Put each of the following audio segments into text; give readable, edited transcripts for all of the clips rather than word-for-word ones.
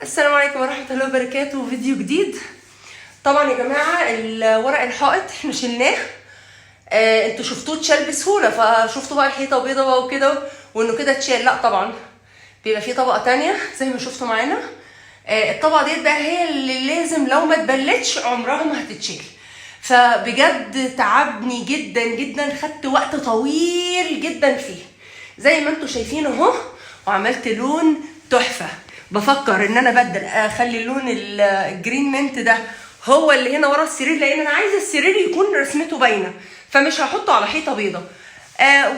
السلام عليكم ورحمة الله وبركاته. فيديو جديد. طبعا يا جماعة ورق الحائط احنا شلناه. انتوا شفتوه اتشال بسهولة، فشفتوا بقى الحيطة بيضة بقى وكده وانه كده اتشال. لا طبعا بيبقى فيه طبقة تانية زي ما شفتوا معانا. الطبقة ديت بقى هي اللي لازم لو ما اتبلتش عمرها ما هتتشال. فبجد تعبني جدا جدا، خدت وقت طويل جدا فيه زي ما انتوا شايفين اهو، وعملت لون تحفة. بفكر ان انا بدل اخلي اللون الجرين منت ده هو اللي هنا ورا السرير، لان انا عايزه السرير يكون رسمته باينه، فمش هحطه على حيطه بيضه.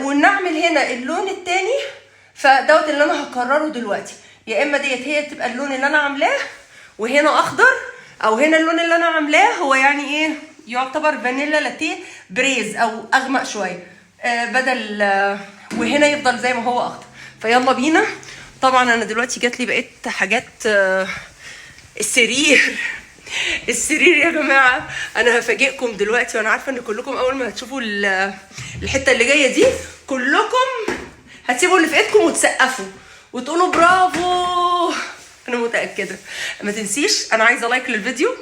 ونعمل هنا اللون التاني، فدوت اللي انا هكرره دلوقتي. يا اما ديت هي تبقى اللون اللي انا عاملاه وهنا اخضر، او هنا اللون اللي انا عاملاه هو يعني ايه، يعتبر فانيلا لاتيه بريز او اغمق شويه، بدل وهنا يفضل زي ما هو اخضر. فيلا بينا. طبعا انا دلوقتي جات لي بقيت حاجات. السرير يا جماعه انا هفاجئكم دلوقتي، وانا عارفه ان كلكم اول ما هتشوفوا الحته اللي جايه دي كلكم هتسيبوا اللي في ايدكم وتسقفوا وتقولوا برافو. انا متاكده. ما تنسيش، انا عايزه لايك للفيديو،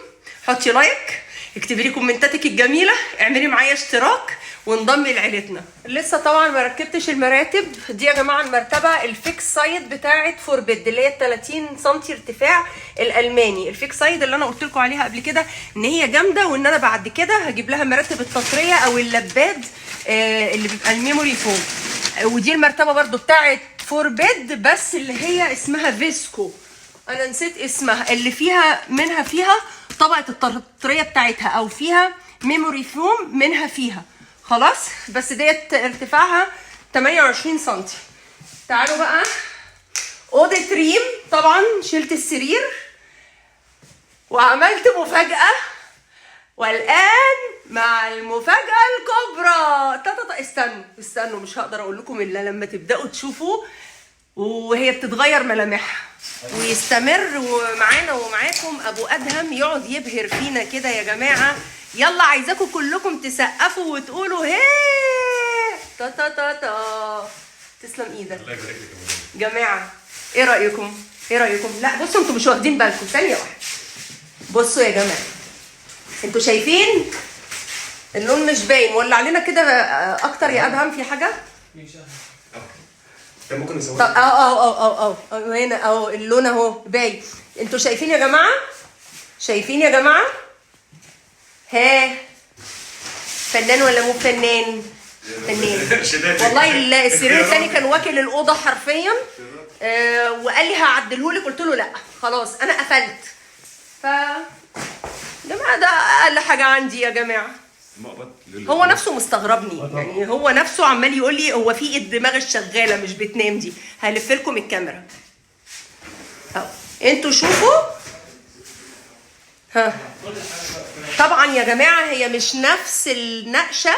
حطي لايك، اكتبي لي كومنتاتك الجميله، اعملي معايا اشتراك وانضمي لعيلتنا. لسه طبعا ما ركبتش المراتب دي يا جماعه. المرتبه الفيكس سايد بتاعه فور بيد اللي هي 30 سم ارتفاع الالماني، الفيكس سايد اللي انا قلت لكم عليها قبل كده ان هي جامده، وان انا بعد كده هجيب لها مراتب التطريه او اللباد اللي بيبقى الميموري فوم. ودي المرتبه برده بتاعه فور بيد بس اللي هي اسمها فيسكو، انا نسيت اسمها، اللي فيها منها فيها طبقه التطريه بتاعتها، او فيها ميموري فوم منها فيها خلاص. بس ديت ارتفاعها 28 سم. تعالوا بقى اوضه ريم. طبعا شلت السرير وعملت مفاجاه، والان مع المفاجاه الكبرى. استنوا مش هقدر اقول لكم الا لما تبداوا تشوفوا وهي بتتغير ملامحها، ويستمر ومعانا ومعاكم ابو ادهم يقعد يبهر فينا كده يا جماعه. يلا عايزاكم كلكم تسقفوا وتقولوا هي تا تا تا تا. تسلم ايدك. الله يبارك لك يا جماعه. ايه رايكم؟ لا بصوا، انتوا مش واخدين بالكم. ثانيه واحده، بصوا يا جماعه، انتوا شايفين اللون مش باين ولا علينا كده اكتر يا ادهم؟ في حاجه ممكن نسوي هنا اهو اللون اهو باين. انتوا شايفين يا جماعه؟ ها، فنان ولا مو فنان؟ فنان والله. السرير الثاني كان واكل الاوضه حرفيا، وقال لي هعدلهولك، قلت له لا خلاص انا قفلت. ف جماعه ده اقل حاجه عندي يا جماعه. هو نفسه مستغربني، يعني هو نفسه عمال يقول لي هو في الدماغ الشغاله مش بتنام دي. هلف لكم الكاميرا اهو، انتوا شوفوا. ها، طبعا يا جماعه هي مش نفس النقشه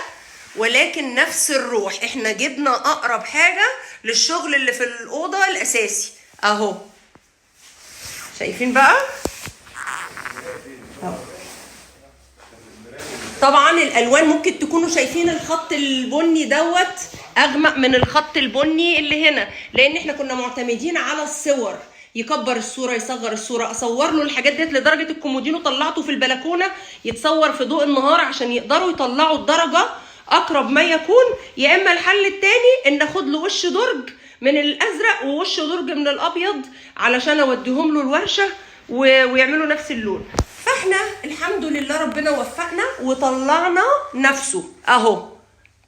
ولكن نفس الروح. احنا جبنا اقرب حاجه للشغل اللي في الاوضه الاساسي اهو. شايفين بقى اهو. طبعا الالوان ممكن تكونوا شايفين الخط البني دوت اغمق من الخط البني اللي هنا، لان احنا كنا معتمدين على الصور، يكبر الصوره يصغر الصوره. اصور له الحاجات ديت لدرجه الكومودينو طلعته في البلكونه يتصور في ضوء النهار عشان يقدروا يطلعوا الدرجه اقرب ما يكون. يا اما الحل التاني ان ناخد له وش درج من الازرق ووش درج من الابيض علشان اوديهم له الورشه ويعملوا نفس اللون. فاحنا الحمد لله ربنا وفقنا وطلعنا نفسه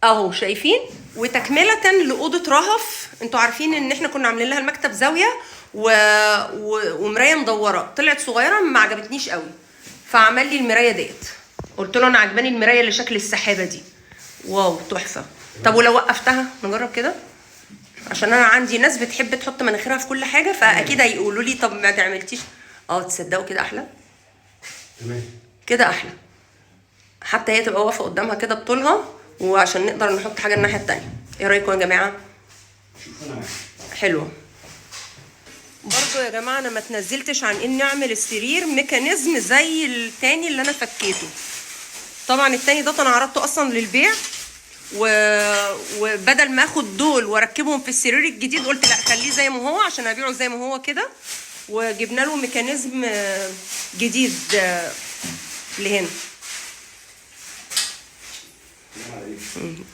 اهو شايفين. وتكمله لاوضه رهف، انتوا عارفين ان احنا كنا عاملين لها المكتب زاويه ومرايه مدوره، طلعت صغيره ما عجبتنيش قوي، فعمل لي المرايه ديت. قلت له انا عجباني المرايه اللي شكل السحابه دي، واو تحفه. طب ولو وقفتها نجرب كده، عشان انا عندي ناس بتحب تحط مناخيرها في كل حاجه، فاكيد هيقولوا لي طب ما تعملتيش. تصدقوا كده احلى، كده احلى، حتى هي تبقى واقفه قدامها كده بطولها، وعشان نقدر نحط حاجه الناحيه التانيه. ايه رايكم يا جماعه؟ حلوه برضو يا جماعه. انا ما تنزلتش عن اني اعمل السرير ميكانيزم زي التاني اللي انا فكيته. طبعا التاني ده انا عرضته اصلا للبيع، وبدل ما اخد دول واركبهم في السرير الجديد قلت لا خليه زي ما هو عشان ابيعه زي ما هو كده. وجبنا له ميكانيزم جديد لهنا.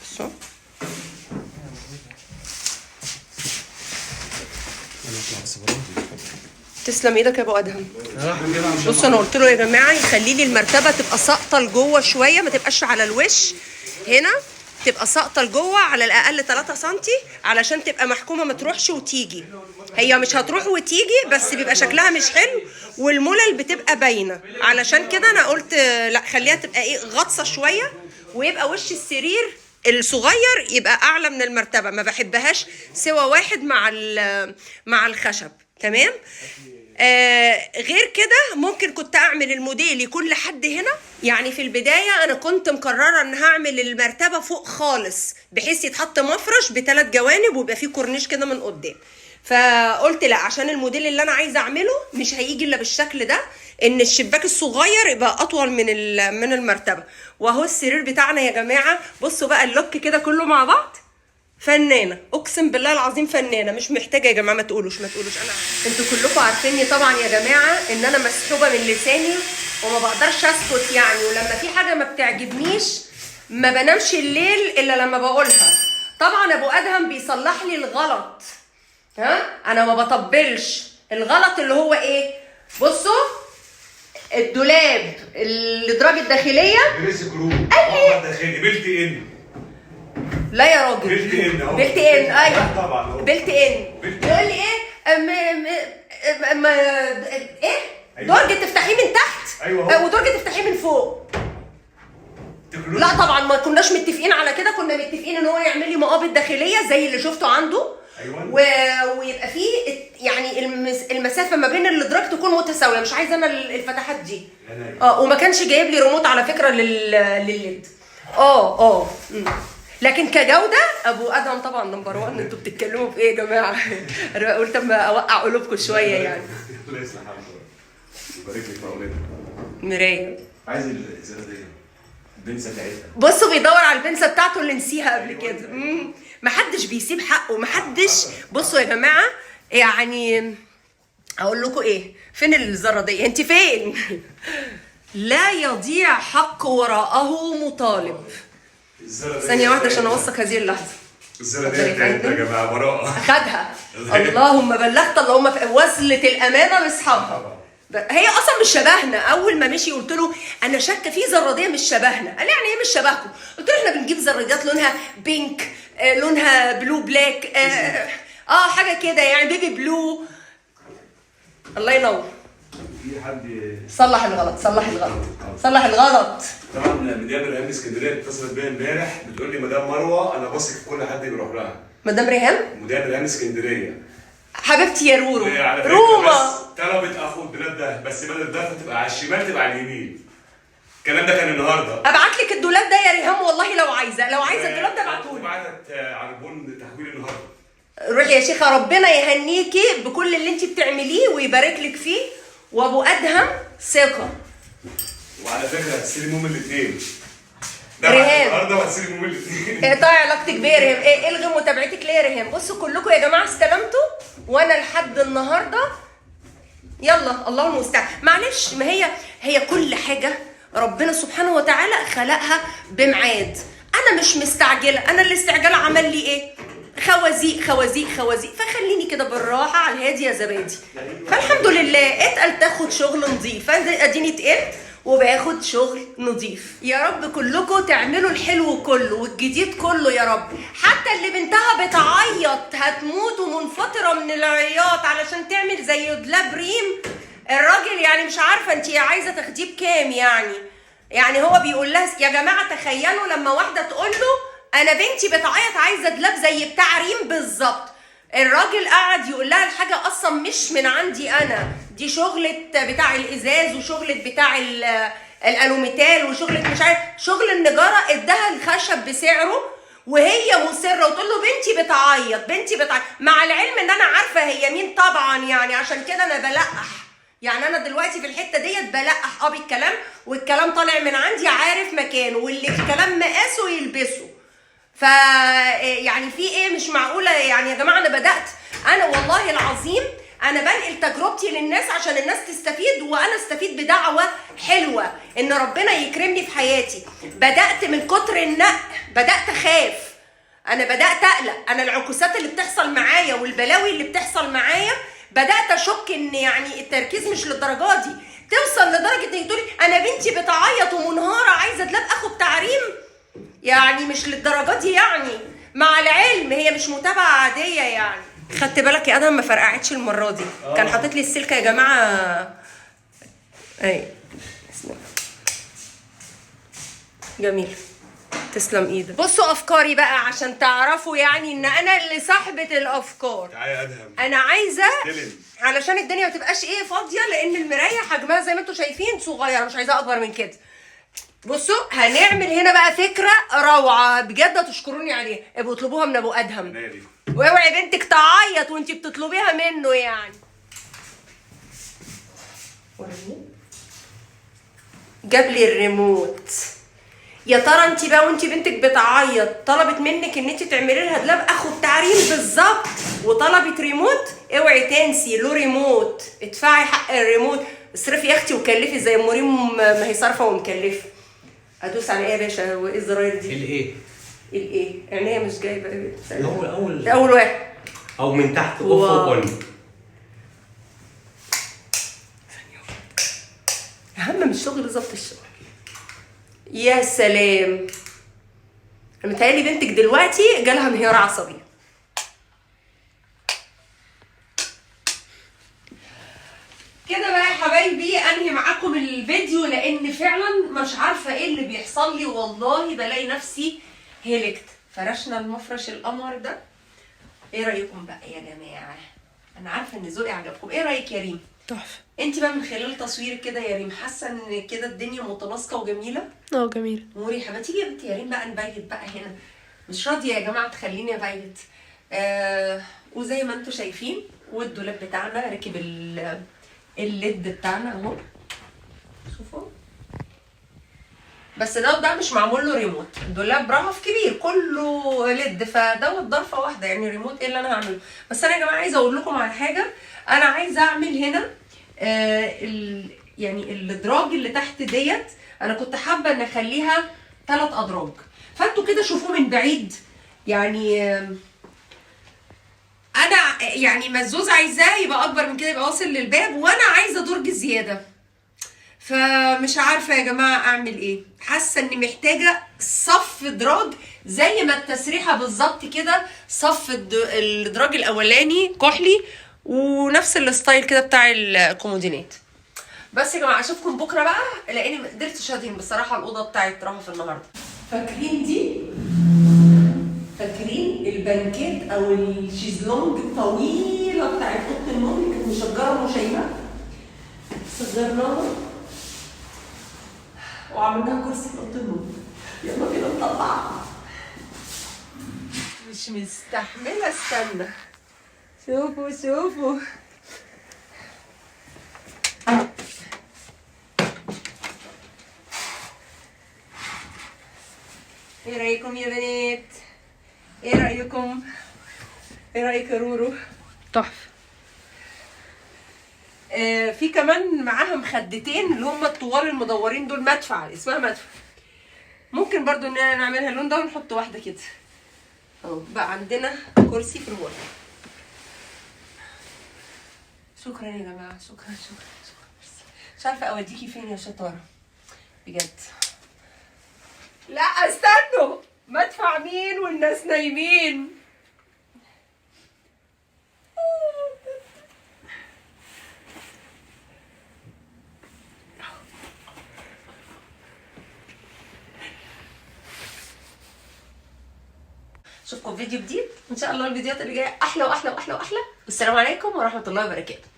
بصوا تسلم ايدك يا ابو ادهم. بص انا قلت له يا جماعه يخلي لي المرتبه تبقى ساقطه لجوه شويه، ما تبقاش على الوش هنا، تبقى ساقطه لجوه على الاقل 3 سم علشان تبقى محكومه ما تروحش وتيجي. هي مش هتروح وتيجي بس بيبقى شكلها مش حلو والملل بتبقى باينه، علشان كده انا قلت لا خليها تبقى ايه غطسه شويه، ويبقى وش السرير الصغير يبقى اعلى من المرتبه، ما بحبهاش سوا واحد مع الخشب. تمام. غير كده ممكن كنت اعمل الموديل يكون لحد هنا، يعني في البدايه انا كنت مقرره ان هعمل المرتبه فوق خالص بحيث يتحط مفرش ب3 جوانب ويبقى فيه كورنيش كده من قدام، فقلت لا عشان الموديل اللي انا عايزه اعمله مش هيجي الا بالشكل ده، ان الشباك الصغير يبقى اطول من المرتبه. واهو السرير بتاعنا يا جماعه، بصوا بقى اللوك كده كله مع بعض فنانه، اقسم بالله العظيم فنانه، مش محتاجه يا جماعه ما تقولوش انا انتوا كلكم عارفيني طبعا يا جماعه ان انا مسحوبه من لساني وما بقدرش اسكت يعني، ولما في حاجه ما بتعجبنيش ما بنامش الليل الا لما بقولها. طبعا ابو ادهم بيصلح لي الغلط، انا ما بطبلش الغلط اللي هو ايه. بصوا الدولاب الادراج الداخليه داخلي بلت ان. لا يا راجل بلت ان اهو، بلت ان ايوه طبعا اهو بلت ان. يقول لي ايه درج تفتحيه من تحت ايوه ودرج تفتحيه من فوق. لا طبعا ما كناش متفقين على كده، كنا متفقين ان هو يعمل لي مقابض داخليه زي اللي شفته عنده. ايوه ويبقى فيه يعني المسافه ما بين الادراج تكون متساويه، مش عايزه انا الفتحات دي. وما كانش جايب لي ريموت على فكره للليد. لكن كجوده ابو ادهم طبعا نمبر 1. انتوا بتتكلموا في ايه يا جماعه؟ انا قلت اما اوقع قلوبكم شويه يعني. الله يصلح حالك ويبارك لك في اولادك. مرايه عايز الازازه دي البنسه بتاعتها. بصوا بيدور على البنسه بتاعته اللي نسيها قبل كده. محدش بيسيب حقه، محدش. بصوا يا جماعه يعني اقول لكم ايه، فين الزراديه؟ انت فين؟ لا يضيع حق وراءه مطالب. ثانيه واحده عشان اوثق هذه اللحظه. الزراديه بتاعتنا يا جماعه براءه خدها. اللهم بلغت، اللهم وصلت الامانه لاصحابها. هي اصلا مش شبهنا. اول ما مشي قلت له انا شاكه في زراديه مش شبهنا. قال لي يعني ايه مش شبهكم؟ قلت له احنا بنجيب زراديات لونها بينك، لونها بلو بلاك، حاجه كده يعني بيبي بلو. الله ينور. في حد صلح الغلط، صلح الغلط، صلح الغلط. طبعا مدام ريهام اسكندريه اتصلت بيا امبارح بتقول لي مدام مروه انا بثق في كل حد بيروح لها. مدام ريهام؟ مدام ريهام اسكندريه حبيبتي يا رورو. روما طلبت اخد الدولاب ده، بس بدل الدفه تبقى على الشمال تبقى على اليمين. الكلام ده كان النهارده. ابعت لك الدولاب ده يا ريهام والله لو عايزه الدولاب ده ابعته لي. بعتت على البون تحويل النهارده. روحي يا شيخه، ربنا يهنيكي بكل اللي انت بتعمليه ويبارك لك فيه، وابو ادهم ثقه. وعلى فكره هتستلمي يوم الاثنين. ريهام النهارده وهتستلمي يوم الاثنين. اقطعي علاقتك بيا يا ريهام، الغي متابعتك ليه يا ريهام. بصوا كلكم يا جماعه استلمتوا وانا لحد النهارده يلا الله المستعان. معلش، ما هي كل حاجه ربنا سبحانه وتعالى خلقها بميعاد. انا مش مستعجله، انا الاستعجال عمل لي ايه؟ خوازيق خوازيق خوازيق. فخليني كده بالراحه على الهادي يا زبادي. فالحمد لله اتقل تاخد شغل نظيف، اديني اتقلت وباخد شغل نظيف. يا رب كلكم تعملوا الحلو كله والجديد كله يا رب. حتى اللي بنتها بتعيط هتموت ومنفطره من العياط علشان تعمل زي دولاب ريم، الراجل يعني مش عارفه انت عايزه تاخديه بكام يعني هو بيقول لها يا جماعه تخيلوا لما واحده تقول له انا بنتي بتعيط عايزه دولاب زي بتاع ريم بالظبط، الراجل قاعد يقول لها الحاجه اصلا مش من عندي انا، دي شغله بتاع الازاز وشغله بتاع الالوميتال وشغله مش عارف شغل النجاره، اداها الخشب بسعره وهي مصره وتقول له بنتي بتعيط مع العلم ان انا عارفه هي مين طبعا، يعني عشان كده انا بلقح. يعني انا دلوقتي في الحته ديت بلقح بالكلام، والكلام طالع من عندي عارف مكانه، واللي الكلام مقاسه يلبسه. يعني في ايه مش معقوله يعني يا جماعه. انا بدات انا والله العظيم انا بنقل تجربتي للناس عشان الناس تستفيد وانا استفيد بدعوه حلوه ان ربنا يكرمني في حياتي. بدات من كتر النق بدات اخاف، انا بدات اقلق، انا العكوسات اللي بتحصل معايا والبلاوي اللي بتحصل معايا بدات اشك ان يعني التركيز مش للدرجه دي. توصل لدرجه انك تقولي انا بنتي بتعيط ومنهاره عايزه دلاب اخد تعريم، يعني مش للدرجه دي يعني. مع العلم هي مش متابعه عاديه يعني. خدت بالك يا ادهم ما فرقعتش المره دي. كان حاطط لي السلكه يا جماعه. اي جميل، تسلم ايدك. بصوا افكاري بقى عشان تعرفوا يعني ان انا اللي صاحبه الافكار. تعالى يا ادهم. انا عايزه استلم. علشان الدنيا ما تبقاش ايه فاضيه، لان المرايه حجمها زي ما انتم شايفين صغيره، مش عايزاها اكبر من كده. بصوا هنعمل هنا بقى فكره روعه بجد تشكروني عليها. ابقوا اطلبوها من ابو ادهم، واوعي بنتك تعيط وانتي بتطلبيها منه يعني. جاب لي الريموت. يا ترى انت بقى وانت بنتك بتعيط طلبت منك ان انت تعملي لها دلاب اخد تعريم بالظبط وطلبت ريموت؟ اوعي تنسي له ريموت، ادفعي حق الريموت. اصرفي يا اختي وكلفي زي مريم ما هي صارفه ومكلفه. ادوس على ايه يا باشا؟ وايه الزراير دي؟ الايه؟ الايه؟ يعني هي مش جايبه اول واحد او من تحت افق اون. اهم من الشغل ظبط الشغل. يا سلام، انا متهيألي بنتك دلوقتي جالها انهيار عصبي. كده بقى يا حبايبي انهي معاكم الفيديو، لان فعلا مش عارفه ايه اللي بيحصل لي، والله بلاقي نفسي هلكت. فرشنا المفرش القمر ده. ايه رايكم بقى يا جماعه؟ انا عارفه ان ذوقي عجبكم. ايه رايك يا ريم؟ تحفه. انت بقى من خلال تصويرك كده يا ريم حاسه ان كده الدنيا متناسقه وجميله؟ جميله مريحه. ما تيجي يا بنتي يا ريم بقى نبيت بقى هنا. مش راضيه يا جماعه تخليني ابيت. وزي ما انتم شايفين والدولاب بتاعنا راكب الليد بتاعنا اهو، شوفوا. بس ده مش معمول له ريموت. الدولاب رهف كبير كله ليد، فدوت ضرفه واحده يعني ريموت. ايه اللي انا هعمله؟ بس انا يا جماعه عايزه اقول لكم على حاجه. انا عايزه اعمل هنا يعني الادراج اللي تحت ديت انا كنت حابه ان اخليها 3 ادراج. فانتوا كده شوفوه من بعيد يعني. انا يعني مزوز عايزاه يبقى اكبر من كده، يبقى واصل للباب، وانا عايزه درج زياده. فمش عارفه يا جماعه اعمل ايه. حاسه اني محتاجه صف دراج زي ما التسريحه بالظبط كده. صف الدراج الاولاني كحلي ونفس الستايل كده بتاع الكومودينات. بس يا جماعه اشوفكم بكره بقى، لاني ما قدرتش ادهن بصراحه الاوضه بتاعت رهف النهارده. فاكرين دي؟ فاكرين البنكيت او الشيزلونج الطويله بتاعت اوضه النوم اللي كانت مشجره وشايبه؟ صغرناها وعملناها كرسي في اوضه النوم. يلا بينا نطلعها. مش مستحمله استنى. شوفوا شوفوا ايه رايكم يا بنات؟ ايه رايكم؟ ايه رايك يا رورو؟ تحفه. في كمان معاها مخدتين اللي هم الطوال المدورين دول، مدفع اسمها مدفع. ممكن برضو اننا نعملها اللون ده ونحط واحده كده اهو. بقى عندنا كرسي في الغرفه. شكرا يا جماعه، شكرا. مش عارفه اوديكي فين يا شطاره بجد. لا استنوا، مدفع مين والناس نايمين؟ اشوفكم في فيديو جديد ان شاء الله. الفيديوهات اللي جايه احلى واحلى واحلى واحلى. والسلام عليكم ورحمه الله وبركاته.